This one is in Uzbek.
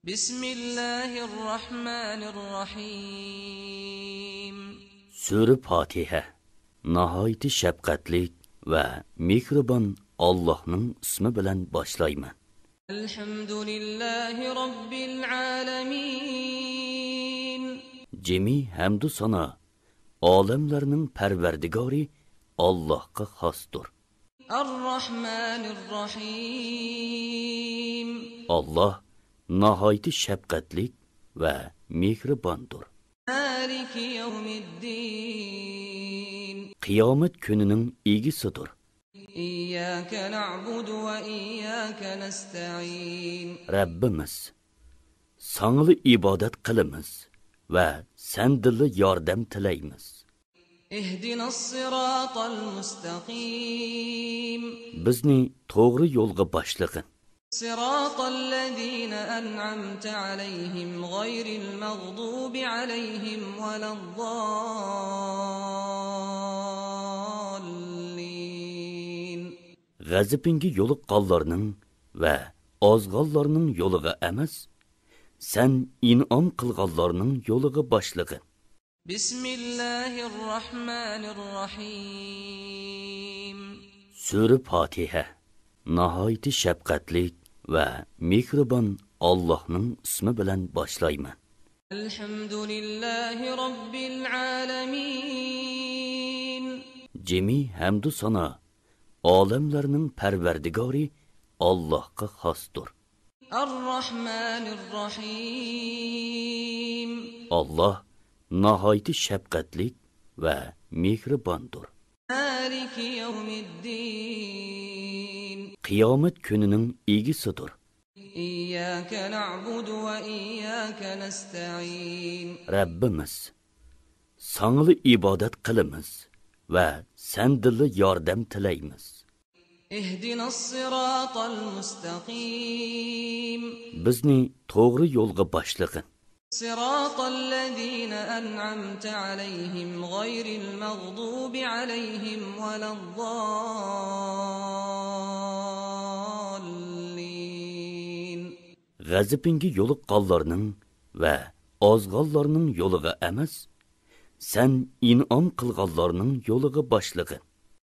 Bismillahirrahmanirrahim. Sura Fatiha. Nahayeti şefqatlik ve mehribon Allah'ның ismi bilan boshlayman. Elhamdülillahi Rabbil alamin. Jami hamdu sana olamlarning parvardigori Allohga xosdir. Ar-Rahmanir-Rahim. Allah nahayeti şefqatlik ve mehribondir. Maliki yevmiddin. Qiyomat kunining egisidir. İyyâke na'budu ve iyyâke nesta'in. Rabbimiz, sanılı ibadet qilamiz ve sendili yordam tilaymiz. İhdina's-siratal mustaqim. Bizni to'g'ri yo'lga boshlig'in. Siratal-lezîne en'amte aleyhim gayril mağdubi aleyhim velezzallin. G'azabinga yo'liqqanlarning va ozg'onlarning yo'liga emas, sen in'om qilganlarning yo'liga boshlig'in. Bismillahirrahmanirrahim. Sura Fatiha. Nahayeti şefqatlik ve mehribon Allah'ның ismi bilan boshlayman. Elhamdülillahi Rabbil alamin. Jami hamdu sana olamlarning parvardigori Allohga xosdir. Ar-Rahmanir-Rahim. Allah nahayeti şefqatlik ve mehribondir. Maliki yevmiddin. Qiyomat kunining egisidir. İyyâke na'budu ve iyyâke nesta'in. Rabbimiz, sanılı ibadet qilamiz ve sendili yordam tilaymiz. İhdina's-siratal mustaqim. Bizni to'g'ri yo'lga boshlig'in. Siratal-lezîne en'amte aleyhim gayril mağdubi aleyhim velezzallin. G'azabinga yo'liqqanlarning va ozg'onlarning yo'liga emas, sen in'om qilganlarning yo'liga boshlig'in.